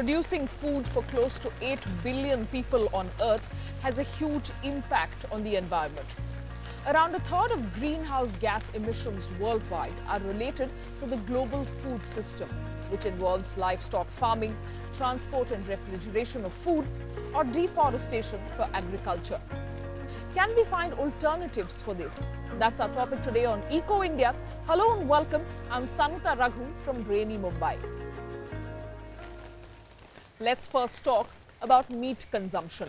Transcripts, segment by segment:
producing food for close to 8 billion people on Earth has a huge impact on the environment. Around a third of greenhouse gas emissions worldwide are related to the global food system, which involves livestock farming, transport and refrigeration of food, or deforestation for agriculture. Can we find alternatives for this? That's our topic today on Eco India. Hello and welcome. I'm Sanita Raghu from Brainy, Mumbai. Let's first talk about meat consumption.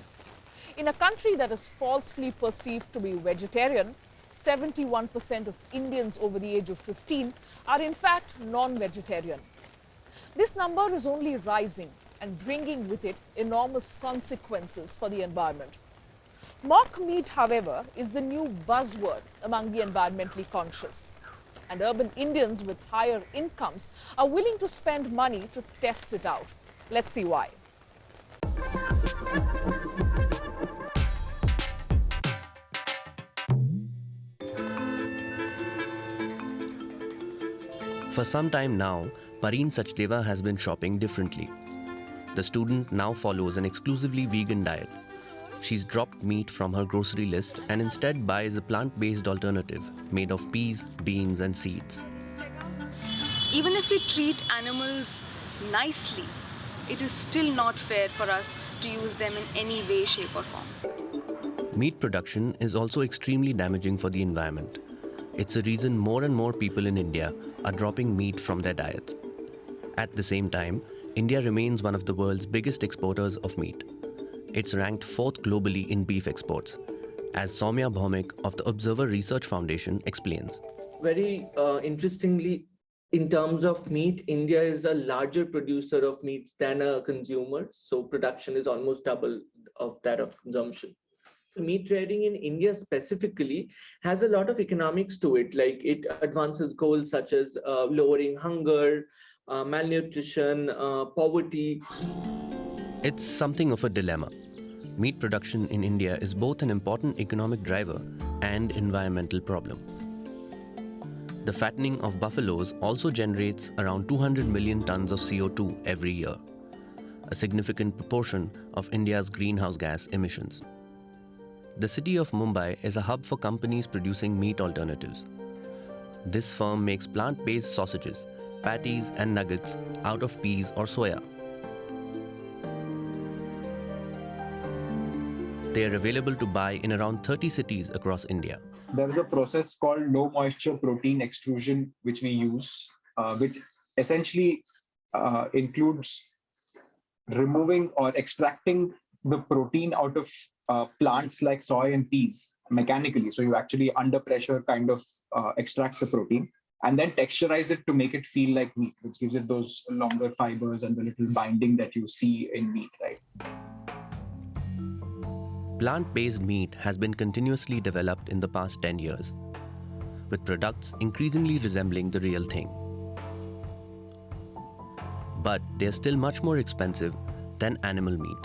In a country that is falsely perceived to be vegetarian, 71% of Indians over the age of 15 are in fact non-vegetarian. This number is only rising and bringing with it enormous consequences for the environment. Mock meat, however, is the new buzzword among the environmentally conscious. And urban Indians with higher incomes are willing to spend money to test it out. Let's see why. For some time now, Pareen Sachdeva has been shopping differently. The student now follows an exclusively vegan diet. She's dropped meat from her grocery list and instead buys a plant-based alternative made of peas, beans and seeds. Even if we treat animals nicely, it is still not fair for us to use them in any way, shape or form. Meat production is also extremely damaging for the environment. It's a reason more and more people in India are dropping meat from their diets. At the same time, India remains one of the world's biggest exporters of meat. It's ranked 4th globally in beef exports, as Soumya Bhaumik of the Observer Research Foundation explains. Very interestingly, in terms of meat, India is a larger producer of meats than a consumer. So production is almost double of that of consumption. Meat trading in India specifically has a lot of economics to it, like it advances goals such as lowering hunger, malnutrition, poverty. It's something of a dilemma. Meat production in India is both an important economic driver and environmental problem. The fattening of buffaloes also generates around 200 million tons of CO2 every year, a significant proportion of India's greenhouse gas emissions. The city of Mumbai is a hub for companies producing meat alternatives. This firm makes plant-based sausages, patties and nuggets out of peas or soya. They are available to buy in around 30 cities across India. There is a process called low moisture protein extrusion, which we use, which essentially includes removing or extracting the protein out of plants like soy and peas mechanically. So you actually under pressure kind of extracts the protein and then texturize it to make it feel like meat, which gives it those longer fibers and the little binding that you see in meat, right? Plant-based meat has been continuously developed in the past 10 years, with products increasingly resembling the real thing. But they're still much more expensive than animal meat.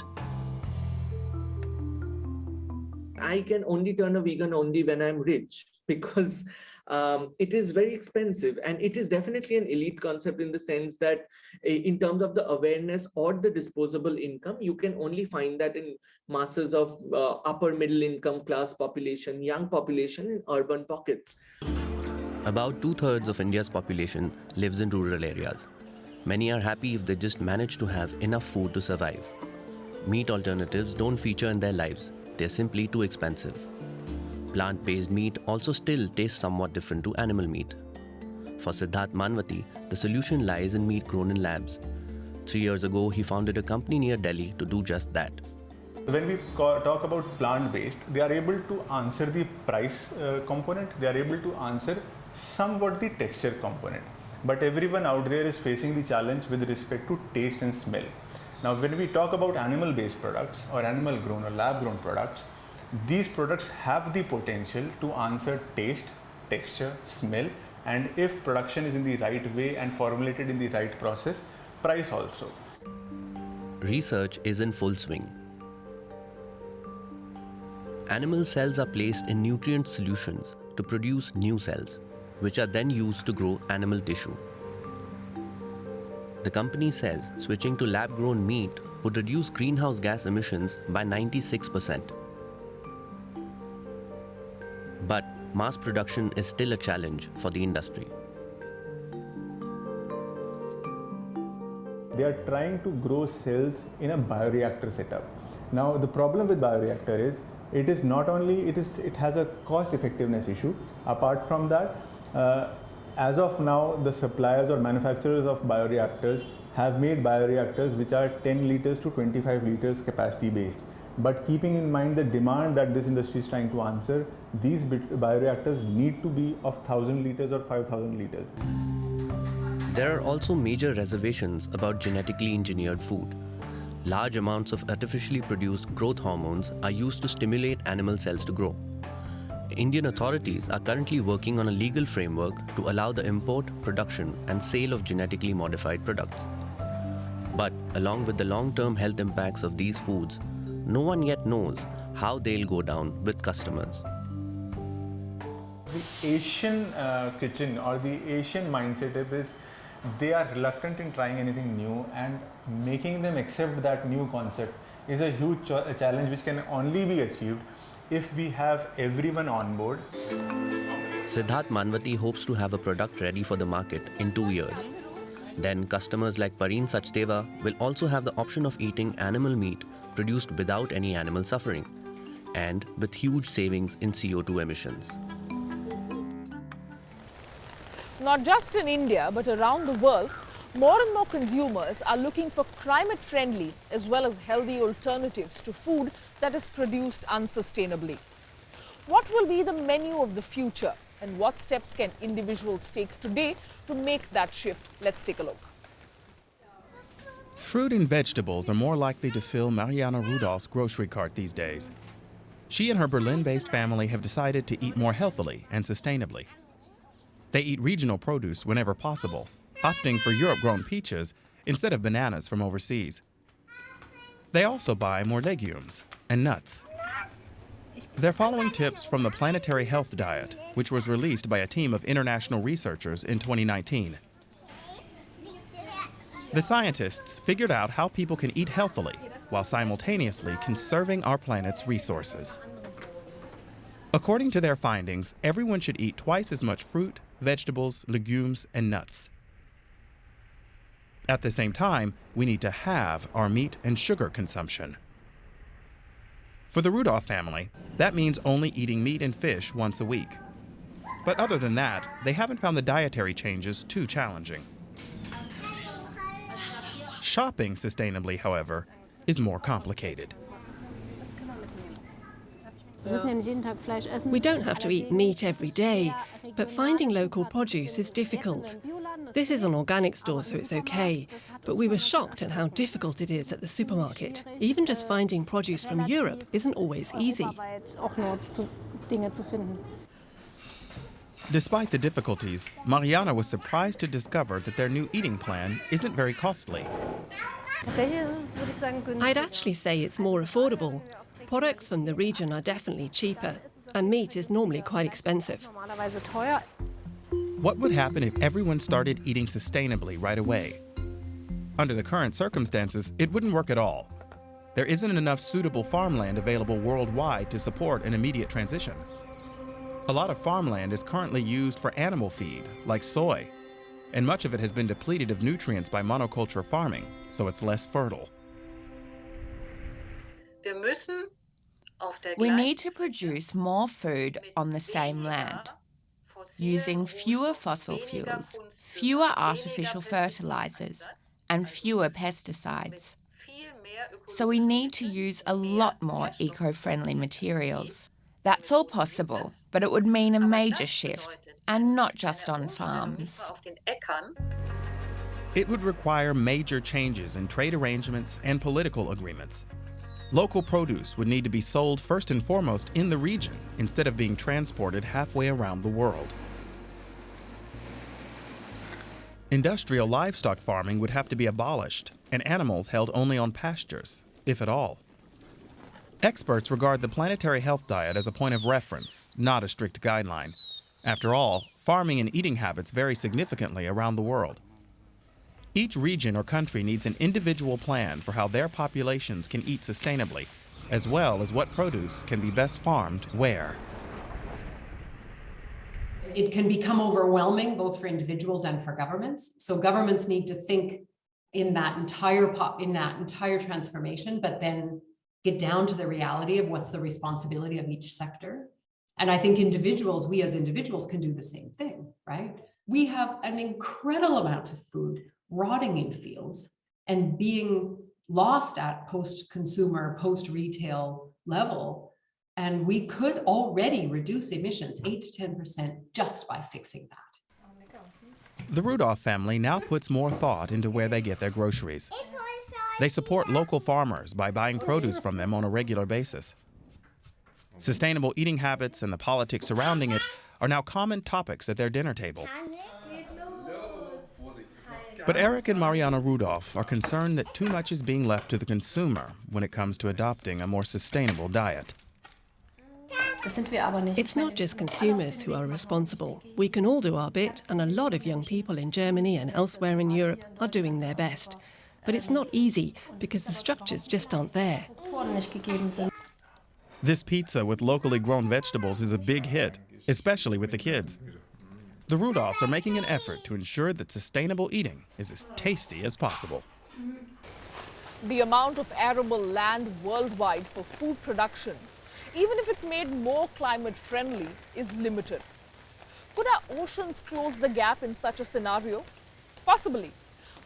I can only turn a vegan only when I'm rich, because it is very expensive, and it is definitely an elite concept in the sense that in terms of the awareness or the disposable income, you can only find that in masses of upper middle income class population, young population in urban pockets. About 2/3 of India's population lives in rural areas. Many are happy if they just manage to have enough food to survive. Meat alternatives don't feature in their lives. They're simply too expensive. Plant-based meat also still tastes somewhat different to animal meat. For Siddharth Manvati, the solution lies in meat grown in labs. 3 years ago, he founded a company near Delhi to do just that. When we talk about plant-based, they are able to answer the price component, they are able to answer somewhat the texture component. But everyone out there is facing the challenge with respect to taste and smell. Now, when we talk about animal-based products or animal-grown or lab-grown products, these products have the potential to answer taste, texture, smell, and if production is in the right way and formulated in the right process, price also. Research is in full swing. Animal cells are placed in nutrient solutions to produce new cells, which are then used to grow animal tissue. The company says switching to lab-grown meat would reduce greenhouse gas emissions by 96%. But mass production is still a challenge for the industry. They are trying to grow cells in a bioreactor setup. Now the problem with bioreactor is it is not only it has a cost effectiveness issue. Apart from that, as of now, the suppliers or manufacturers of bioreactors have made bioreactors which are 10 liters to 25 liters capacity based. But keeping in mind the demand that this industry is trying to answer, these bioreactors need to be of 1,000 liters or 5,000 liters. There are also major reservations about genetically engineered food. Large amounts of artificially produced growth hormones are used to stimulate animal cells to grow. Indian authorities are currently working on a legal framework to allow the import, production, and sale of genetically modified products. But along with the long-term health impacts of these foods, no one yet knows how they'll go down with customers. The Asian kitchen or the Asian mindset is they are reluctant in trying anything new, and making them accept that new concept is a huge challenge which can only be achieved if we have everyone on board. Siddharth Manvati hopes to have a product ready for the market in 2 years. Then customers like Pareen Sachdeva will also have the option of eating animal meat produced without any animal suffering and with huge savings in CO2 emissions. Not just in India, but around the world, more and more consumers are looking for climate-friendly as well as healthy alternatives to food that is produced unsustainably. What will be the menu of the future, and what steps can individuals take today to make that shift? Let's take a look. Fruit and vegetables are more likely to fill Mariana Rudolph's grocery cart these days. She and her Berlin-based family have decided to eat more healthily and sustainably. They eat regional produce whenever possible, opting for Europe-grown peaches instead of bananas from overseas. They also buy more legumes and nuts. They're following tips from the Planetary Health Diet, which was released by a team of international researchers in 2019. The scientists figured out how people can eat healthily while simultaneously conserving our planet's resources. According to their findings, everyone should eat twice as much fruit, vegetables, legumes, and nuts. At the same time, we need to halve our meat and sugar consumption. For the Rudolph family, that means only eating meat and fish once a week. But other than that, they haven't found the dietary changes too challenging. Shopping sustainably, however, is more complicated. We don't have to eat meat every day, but finding local produce is difficult. This is an organic store, so it's okay, but we were shocked at how difficult it is at the supermarket. Even just finding produce from Europe isn't always easy. Despite the difficulties, Mariana was surprised to discover that their new eating plan isn't very costly. I'd actually say it's more affordable. Products from the region are definitely cheaper, and meat is normally quite expensive. What would happen if everyone started eating sustainably right away? Under the current circumstances, it wouldn't work at all. There isn't enough suitable farmland available worldwide to support an immediate transition. A lot of farmland is currently used for animal feed, like soy, and much of it has been depleted of nutrients by monoculture farming, so it's less fertile. We need to produce more food on the same land, using fewer fossil fuels, fewer artificial fertilizers, and fewer pesticides. So we need to use a lot more eco-friendly materials. That's all possible, but it would mean a major shift, and not just on farms. It would require major changes in trade arrangements and political agreements. Local produce would need to be sold first and foremost in the region instead of being transported halfway around the world. Industrial livestock farming would have to be abolished and animals held only on pastures, if at all. Experts regard the Planetary Health Diet as a point of reference, not a strict guideline. After all, farming and eating habits vary significantly around the world. Each region or country needs an individual plan for how their populations can eat sustainably, as well as what produce can be best farmed where. It can become overwhelming both for individuals and for governments. So governments need to think in that entire transformation, but then get down to the reality of what's the responsibility of each sector. And I think we as individuals can do the same thing, right? We have an incredible amount of food rotting in fields and being lost at post-consumer, post-retail level. And we could already reduce emissions 8 to 10% just by fixing that. The Rudolph family now puts more thought into where they get their groceries. They support local farmers by buying produce from them on a regular basis. Sustainable eating habits and the politics surrounding it are now common topics at their dinner table. But Eric and Mariana Rudolph are concerned that too much is being left to the consumer when it comes to adopting a more sustainable diet. It's not just consumers who are responsible. We can all do our bit, and a lot of young people in Germany and elsewhere in Europe are doing their best. But it's not easy because the structures just aren't there. This pizza with locally grown vegetables is a big hit, especially with the kids. The Rudolphs are making an effort to ensure that sustainable eating is as tasty as possible. The amount of arable land worldwide for food production, even if it's made more climate friendly, is limited. Could our oceans close the gap in such a scenario? Possibly.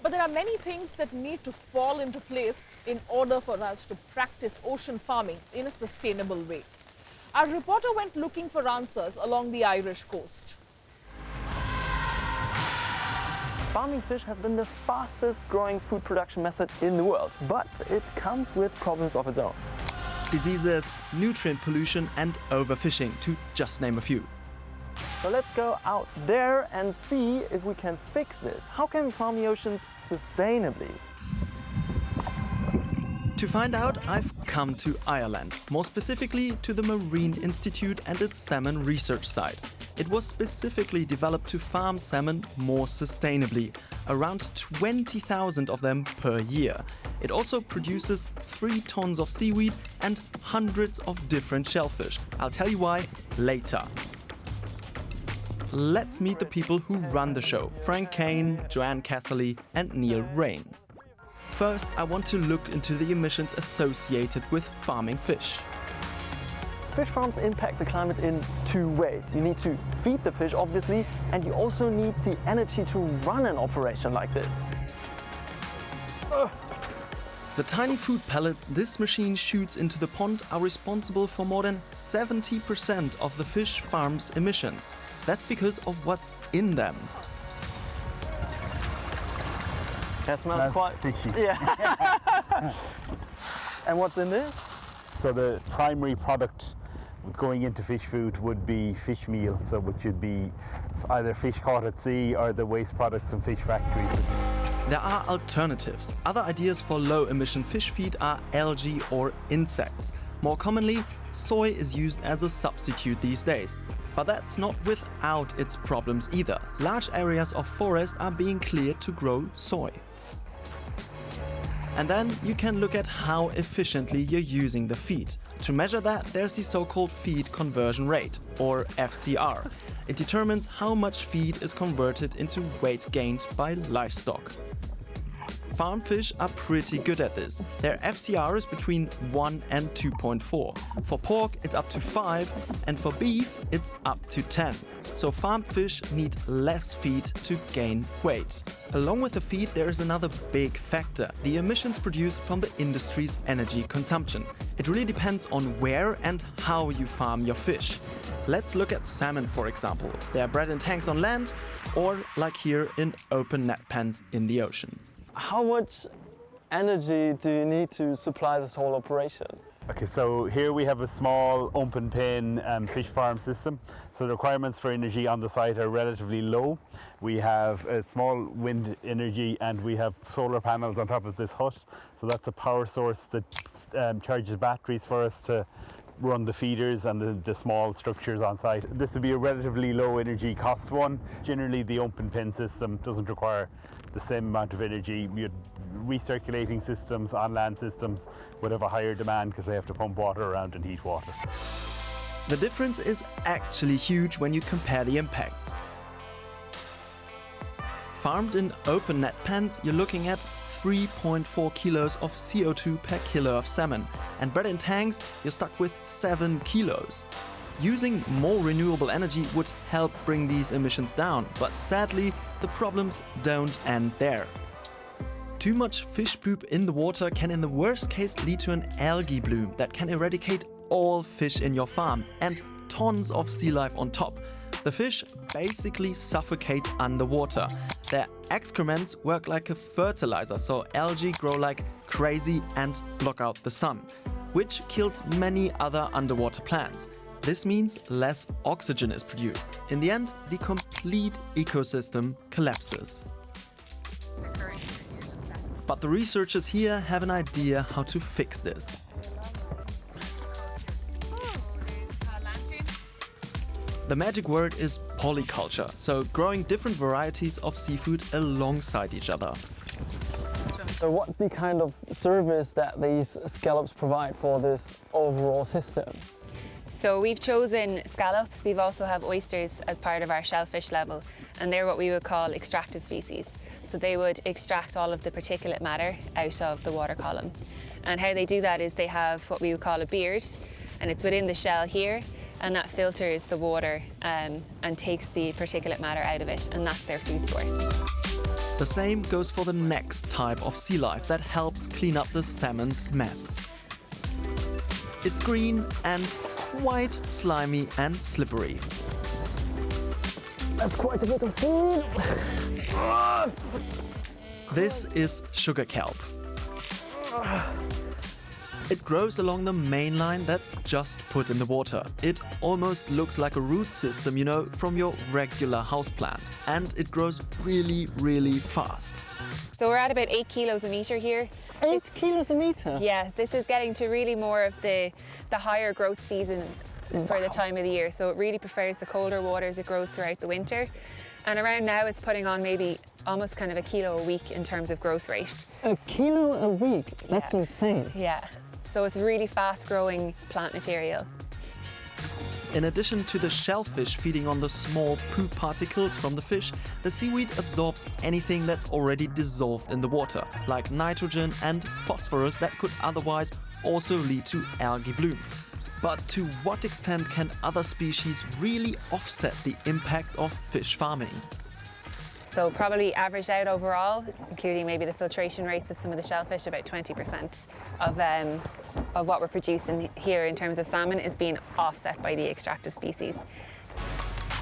But there are many things that need to fall into place in order for us to practice ocean farming in a sustainable way. Our reporter went looking for answers along the Irish coast. Farming fish has been the fastest growing food production method in the world, but it comes with problems of its own. Diseases, nutrient pollution and overfishing, to just name a few. So let's go out there and see if we can fix this. How can we farm the oceans sustainably? To find out, I've come to Ireland, more specifically to the Marine Institute and its salmon research site. It was specifically developed to farm salmon more sustainably, around 20,000 of them per year. It also produces 3 tons of seaweed and hundreds of different shellfish. I'll tell you why later. Let's meet the people who run the show: Frank Kane, Joanne Casserly and Neil Rain. First, I want to look into the emissions associated with farming fish. Fish farms impact the climate in 2 ways. You need to feed the fish, obviously, and you also need the energy to run an operation like this. The tiny food pellets this machine shoots into the pond are responsible for more than 70% of the fish farm's emissions. That's because of what's in them. That smells quite fishy. Yeah. And what's in this? So the primary product going into fish food would be fish meal, so which would be either fish caught at sea or the waste products from fish factories. There are alternatives. Other ideas for low-emission fish feed are algae or insects. More commonly, soy is used as a substitute these days. But that's not without its problems either. Large areas of forest are being cleared to grow soy. And then you can look at how efficiently you're using the feed. To measure that, there's the so-called feed conversion rate, or FCR. It determines how much feed is converted into weight gained by livestock. Farm fish are pretty good at this. Their FCR is between 1 and 2.4. For pork, it's up to 5, and for beef, it's up to 10. So farmed fish need less feed to gain weight. Along with the feed, there is another big factor: the emissions produced from the industry's energy consumption. It really depends on where and how you farm your fish. Let's look at salmon, for example. They are bred in tanks on land, or like here, in open net pens in the ocean. How much energy do you need to supply this whole operation? Okay, so here we have a small open pen fish farm system. So the requirements for energy on the site are relatively low. We have a small wind energy and we have solar panels on top of this hut. So that's a power source that charges batteries for us to run the feeders and the small structures on site. This would be a relatively low energy cost one. Generally the open pen system doesn't require the same amount of energy. Recirculating systems, on-land systems would have a higher demand because they have to pump water around and heat water. The difference is actually huge when you compare the impacts. Farmed in open net pens, you're looking at 3.4 kilos of CO2 per kilo of salmon, and bred in tanks, you're stuck with 7 kilos. Using more renewable energy would help bring these emissions down, but sadly, the problems don't end there. Too much fish poop in the water can in the worst case lead to an algae bloom that can eradicate all fish in your farm and tons of sea life on top. The fish basically suffocate underwater. Their excrements work like a fertilizer, so algae grow like crazy and block out the sun, which kills many other underwater plants. This means less oxygen is produced. In the end, the complete ecosystem collapses. But the researchers here have an idea how to fix this. The magic word is polyculture, so growing different varieties of seafood alongside each other. So what's the kind of service that these scallops provide for this overall system? So we've chosen scallops. We've also have oysters as part of our shellfish level, and they're what we would call extractive species. So they would extract all of the particulate matter out of the water column. And how they do that is they have what we would call a beard, and it's within the shell here, and that filters the water and takes the particulate matter out of it, and that's their food source. The same goes for the next type of sea life that helps clean up the salmon's mess. It's green and quite slimy and slippery. That's quite a bit of seaweed. This is sugar kelp. It grows along the main line that's just put in the water. It almost looks like a root system, you know, from your regular houseplant. And it grows really, really fast. So we're at about 8 kilos a metre here. 8 kilos a metre? Yeah, this is getting to really more of the higher growth season for the time of the year. So it really prefers the colder waters. It grows throughout the winter. And around now it's putting on maybe almost kind of a kilo a week in terms of growth rate. A kilo a week? That's insane. Yeah. So it's really fast growing plant material. In addition to the shellfish feeding on the small poop particles from the fish, the seaweed absorbs anything that's already dissolved in the water, like nitrogen and phosphorus that could otherwise also lead to algae blooms. But to what extent can other species really offset the impact of fish farming? So probably averaged out overall, including maybe the filtration rates of some of the shellfish, about 20% of what we're producing here in terms of salmon is being offset by the extractive species.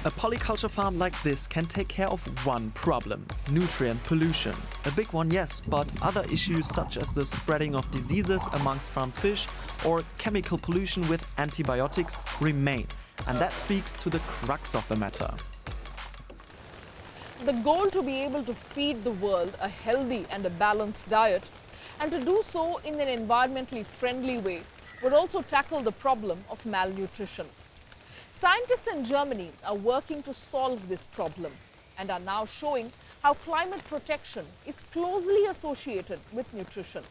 A polyculture farm like this can take care of one problem: nutrient pollution. A big one, yes, but other issues such as the spreading of diseases amongst farmed fish or chemical pollution with antibiotics remain. And that speaks to the crux of the matter. The goal to be able to feed the world a healthy and a balanced diet, and to do so in an environmentally friendly way, would also tackle the problem of malnutrition. Scientists in Germany are working to solve this problem and are now showing how climate protection is closely associated with nutrition.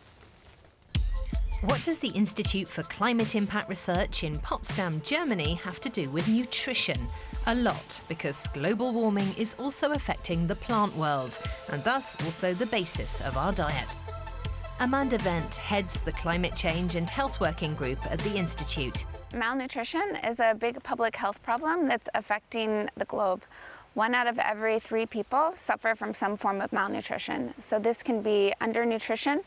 What does the Institute for Climate Impact Research in Potsdam, Germany have to do with nutrition? A lot, because global warming is also affecting the plant world, and thus also the basis of our diet. Amanda Wendt heads the Climate Change and Health Working Group at the Institute. Malnutrition is a big public health problem that's affecting the globe. 1 out of every 3 people suffer from some form of malnutrition. So this can be undernutrition,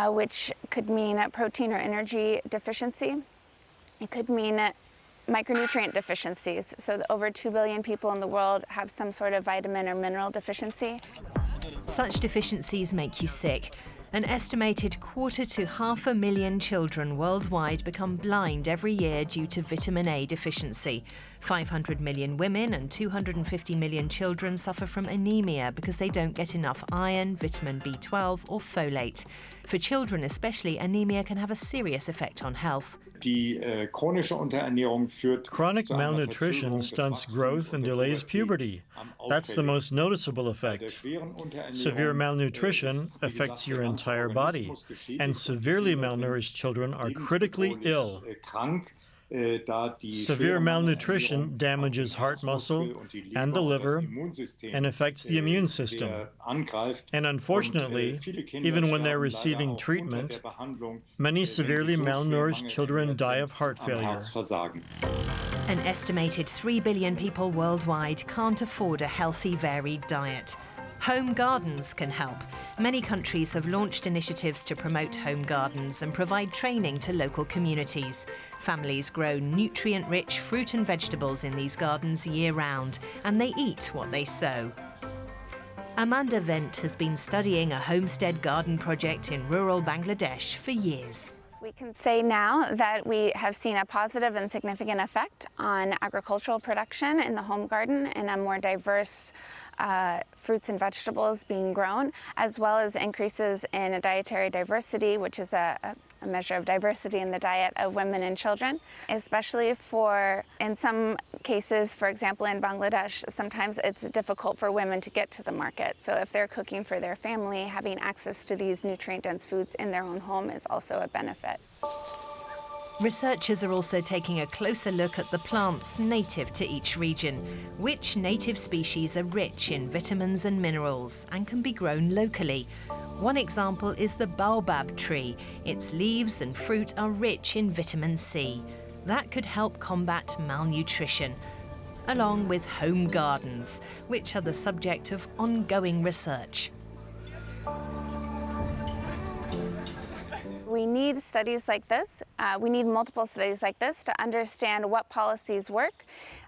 which could mean a protein or energy deficiency. It could mean micronutrient deficiencies. So over 2 billion people in the world have some sort of vitamin or mineral deficiency. Such deficiencies make you sick. An estimated 1/4 to 500,000 children worldwide become blind every year due to vitamin A deficiency. 500 million women and 250 million children suffer from anemia because they don't get enough iron, vitamin B12 or folate. For children especially, anemia can have a serious effect on health. Chronic malnutrition stunts growth and delays puberty. That's the most noticeable effect. Severe malnutrition affects your entire body, and severely malnourished children are critically ill. Severe malnutrition damages heart muscle and the liver and affects the immune system. And unfortunately, even when they're receiving treatment, many severely malnourished children die of heart failure. An estimated 3 billion people worldwide can't afford a healthy, varied diet. Home gardens can help. Many countries have launched initiatives to promote home gardens and provide training to local communities. Families grow nutrient-rich fruit and vegetables in these gardens year-round, and they eat what they sow. Amanda Vent has been studying a homestead garden project in rural Bangladesh for years. We can say now that we have seen a positive and significant effect on agricultural production in the home garden and a more diverse fruits and vegetables being grown, as well as increases in dietary diversity, which is a measure of diversity in the diet of women and children, especially in some cases, for example, in Bangladesh, sometimes it's difficult for women to get to the market. So if they're cooking for their family, having access to these nutrient-dense foods in their own home is also a benefit. Researchers are also taking a closer look at the plants native to each region. Which native species are rich in vitamins and minerals and can be grown locally? One example is the baobab tree. Its leaves and fruit are rich in vitamin C. That could help combat malnutrition, along with home gardens, which are the subject of ongoing research. We need studies like this. We need multiple studies like this to understand what policies work,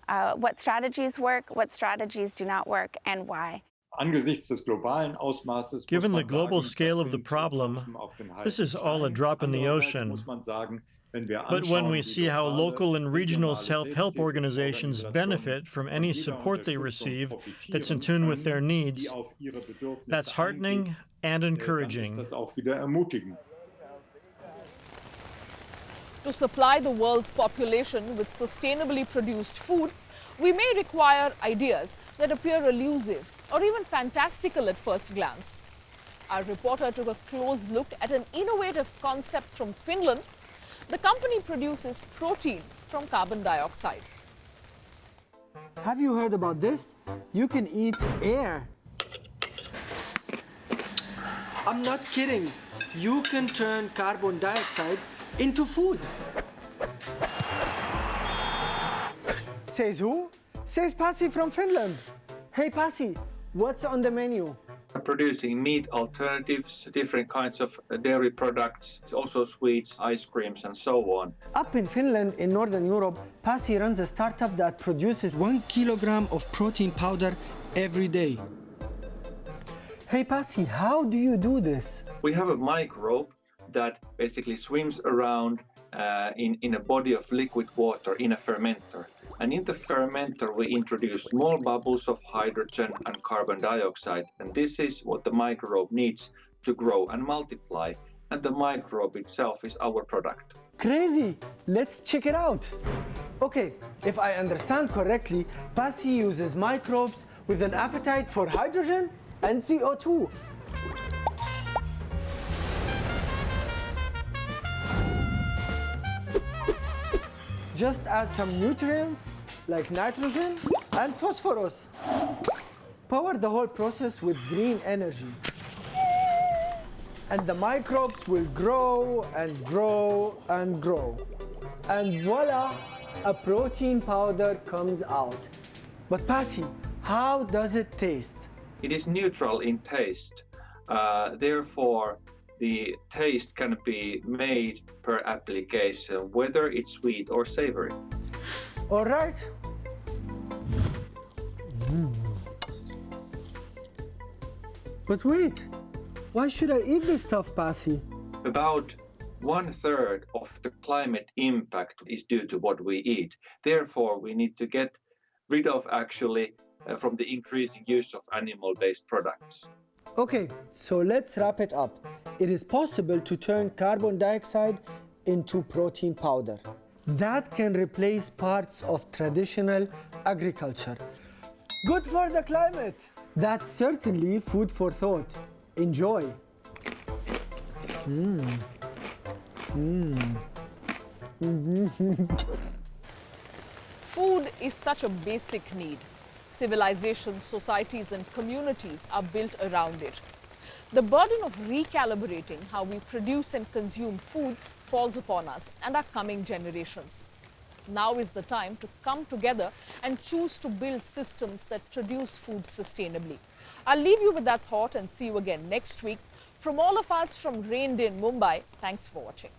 what strategies work, what strategies do not work, and why. Given the global scale of the problem, this is all a drop in the ocean. But when we see how local and regional self-help organizations benefit from any support they receive that's in tune with their needs, that's heartening and encouraging. To supply the world's population with sustainably produced food, we may require ideas that appear elusive or even fantastical at first glance. Our reporter took a close look at an innovative concept from Finland. The company produces protein from carbon dioxide. Have you heard about this? You can eat air. I'm not kidding. You can turn carbon dioxide into food. Says who? Says Pasi from Finland. Hey Pasi, what's on the menu? Producing meat alternatives, different kinds of dairy products, also sweets, ice creams, and so on. Up in Finland, in Northern Europe, Pasi runs a startup that produces 1 kilogram of protein powder every day. Hey Pasi, how do you do this? We have a microbe that basically swims around in a body of liquid water in a fermenter. And in the fermenter, we introduce small bubbles of hydrogen and carbon dioxide. And this is what the microbe needs to grow and multiply. And the microbe itself is our product. Crazy! Let's check it out. Okay, if I understand correctly, Pasi uses microbes with an appetite for hydrogen and CO2. Just add some nutrients like nitrogen and phosphorus. Power the whole process with green energy. And the microbes will grow and grow and grow. And voila, a protein powder comes out. But Pasi, how does it taste? It is neutral in taste. Therefore, the taste can be made per application, whether it's sweet or savory. All right. But wait, why should I eat this stuff, Pasi? About 1/3 of the climate impact is due to what we eat. Therefore, we need to get rid of from the increasing use of animal-based products. Okay, so let's wrap it up. It is possible to turn carbon dioxide into protein powder. That can replace parts of traditional agriculture. Good for the climate. That's certainly food for thought. Enjoy. Food is such a basic need. Civilizations, societies, and communities are built around it. The burden of recalibrating how we produce and consume food falls upon us and our coming generations. Now is the time to come together and choose to build systems that produce food sustainably. I'll leave you with that thought and see you again next week. From all of us from Rained in Mumbai, thanks for watching.